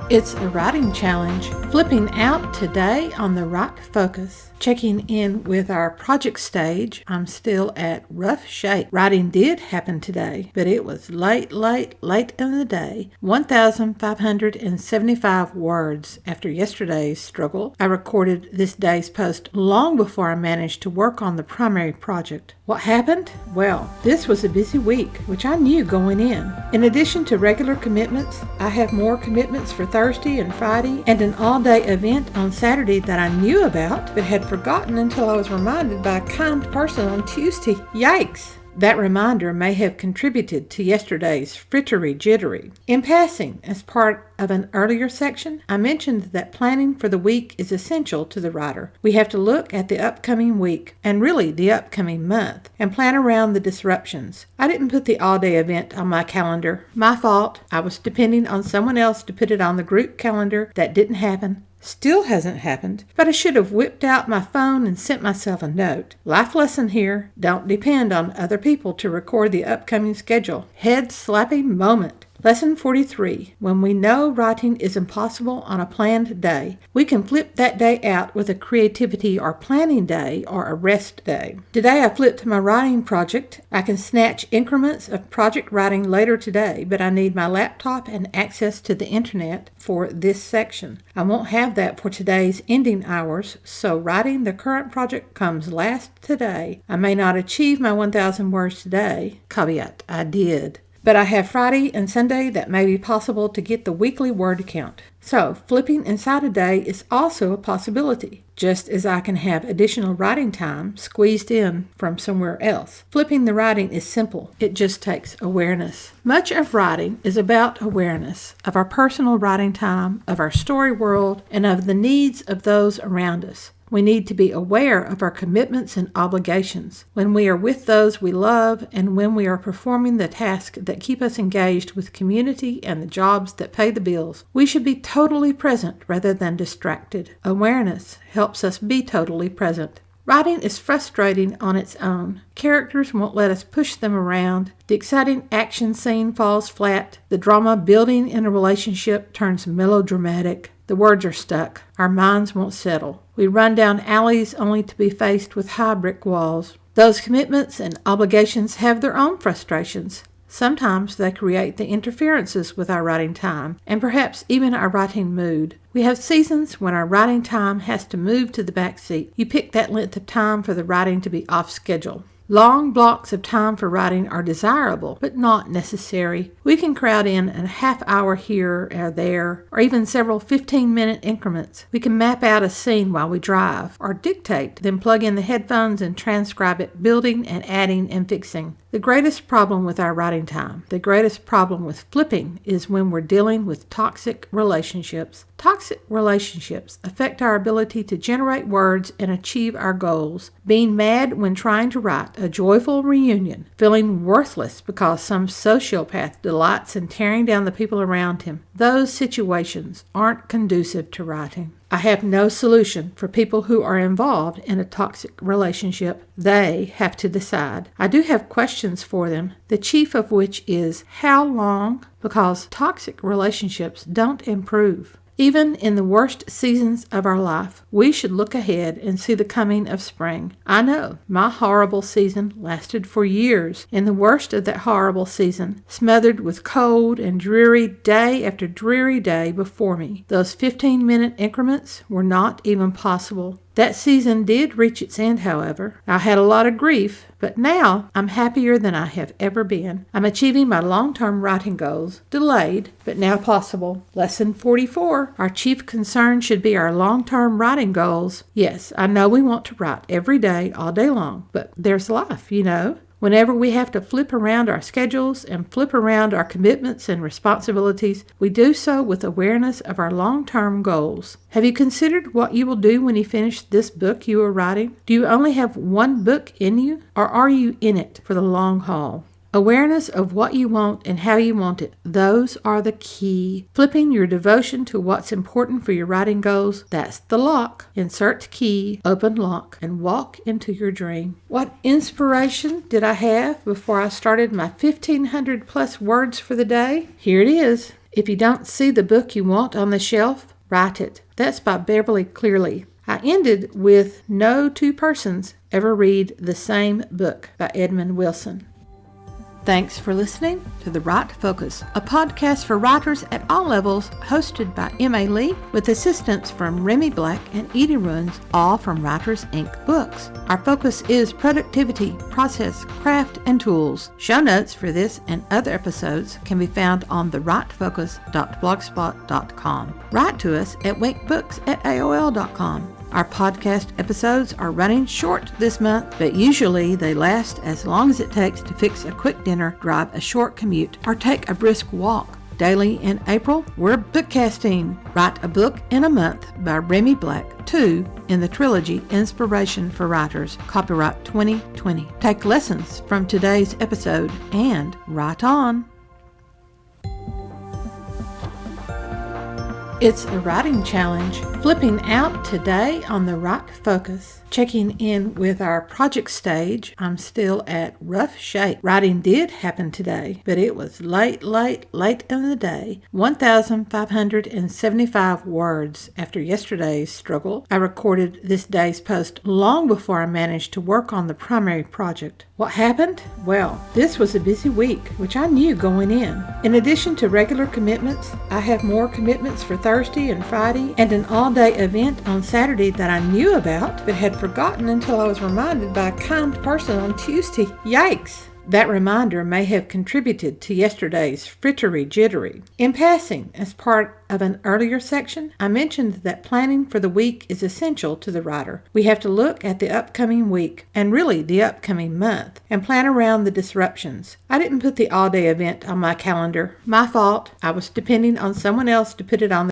It's a writing challenge, flipping out today on the right focus. Checking in with our project stage, I'm still at rough shape. Writing did happen today, but it was late in the day. 1,575 words after yesterday's struggle. I recorded this day's post long before I managed to work on the primary project. What happened? Well, this was a busy week, which I knew going in. In addition to regular commitments, I have more commitments for Thursday and Friday, and an all-day event on Saturday that I knew about, but had forgotten until I was reminded by a kind person on Tuesday. Yikes! That reminder may have contributed to yesterday's frittery-jittery. In passing, as part of an earlier section, I mentioned that planning for the week is essential to the writer. We have to look at the upcoming week, and really the upcoming month, and plan around the disruptions. I didn't put the all-day event on my calendar. My fault. I was depending on someone else to put it on the group calendar. That didn't happen. Still hasn't happened, but I should have whipped out my phone and sent myself a note. Life lesson here: don't depend on other people to record the upcoming schedule. Head-slapping moment. Lesson 43. When we know writing is impossible on a planned day, we can flip that day out with a creativity or planning day or a rest day. Today I flipped my writing project. I can snatch increments of project writing later today, but I need my laptop and access to the internet for this section. I won't have that for today's ending hours, so writing the current project comes last today. I may not achieve my 1,000 words today. Caveat, I did. But I have Friday and Sunday that may be possible to get the weekly word count. So, flipping inside a day is also a possibility, just as I can have additional writing time squeezed in from somewhere else. Flipping the writing is simple. It just takes awareness. Much of writing is about awareness of our personal writing time, of our story world, and of the needs of those around us. We need to be aware of our commitments and obligations when we are with those we love and when we are performing the tasks that keep us engaged with community and the jobs that pay the bills. We should be totally present rather than distracted. Awareness helps us be totally present. Writing is frustrating on its own. Characters won't let us push them around. The exciting action scene falls flat. The drama building in a relationship turns melodramatic. The words are stuck. Our minds won't settle. We run down alleys only to be faced with high brick walls. Those commitments and obligations have their own frustrations. Sometimes they create the interferences with our writing time, and perhaps even our writing mood. We have seasons when our writing time has to move to the back seat. You pick that length of time for the writing to be off schedule. Long blocks of time for writing are desirable, but not necessary. We can crowd in a half hour here or there, or even several 15-minute increments. We can map out a scene while we drive, or dictate, then plug in the headphones and transcribe it, building and adding and fixing. The greatest problem with our writing time, the greatest problem with flipping, is when we're dealing with toxic relationships. Toxic relationships affect our ability to generate words and achieve our goals. Being mad when trying to write a joyful reunion, feeling worthless because some sociopath delights in tearing down the people around him. Those situations aren't conducive to writing. I have no solution for people who are involved in a toxic relationship. They have to decide. I do have questions for them, the chief of which is how long? Because toxic relationships don't improve. Even in the worst seasons of our life, we should look ahead and see the coming of spring. I know my horrible season lasted for years. In the worst of that horrible season, smothered with cold and dreary day after dreary day before me, those 15-minute increments were not even possible. That season did reach its end, however. I had a lot of grief, but now I'm happier than I have ever been. I'm achieving my long-term writing goals, delayed, but now possible. Lesson 44. Our chief concern should be our long-term writing goals. Yes, I know we want to write every day, all day long, but there's life, you know. Whenever we have to flip around our schedules and flip around our commitments and responsibilities, we do so with awareness of our long-term goals. Have you considered what you will do when you finish this book you are writing? Do you only have one book in you, or are you in it for the long haul? Awareness of what you want and how you want it, those are the key. Flipping your devotion to what's important for your writing goals, that's the lock. Insert key, open lock, and walk into your dream. What inspiration did I have before I started my 1,500 plus words for the day? Here it is. If you don't see the book you want on the shelf, write it. That's by Beverly Clearly. I ended with No Two Persons Ever Read the Same Book by Edmund Wilson. Thanks for listening to The Right Focus, a podcast for writers at all levels, hosted by M.A. Lee, with assistance from Remy Black and Edie Runs, all from Writers Inc. Books. Our focus is productivity, process, craft, and tools. Show notes for this and other episodes can be found on therightfocus.blogspot.com. Write to us at winkbooks@aol.com. Our podcast episodes are running short this month, but usually they last as long as it takes to fix a quick dinner, drive a short commute, or take a brisk walk. Daily in April, we're bookcasting. Write a book in a month by Remy Black, 2 in the trilogy Inspiration for Writers, copyright 2020. Take lessons from today's episode and write on. It's a writing challenge. Flipping out today on The Right Focus. Checking in with our project stage, I'm still at rough shape. Writing did happen today, but it was late in the day. 1,575 words after yesterday's struggle. I recorded this day's post long before I managed to work on the primary project. What happened? Well, this was a busy week, which I knew going in. In addition to regular commitments, I have more commitments for Thursday and Friday, and an all-day event on Saturday that I knew about, but had forgotten until I was reminded by a kind person on Tuesday. Yikes! That reminder may have contributed to yesterday's frittery-jittery. In passing, as part of an earlier section, I mentioned that planning for the week is essential to the writer. We have to look at the upcoming week, and really the upcoming month, and plan around the disruptions. I didn't put the all-day event on my calendar. My fault. I was depending on someone else to put it on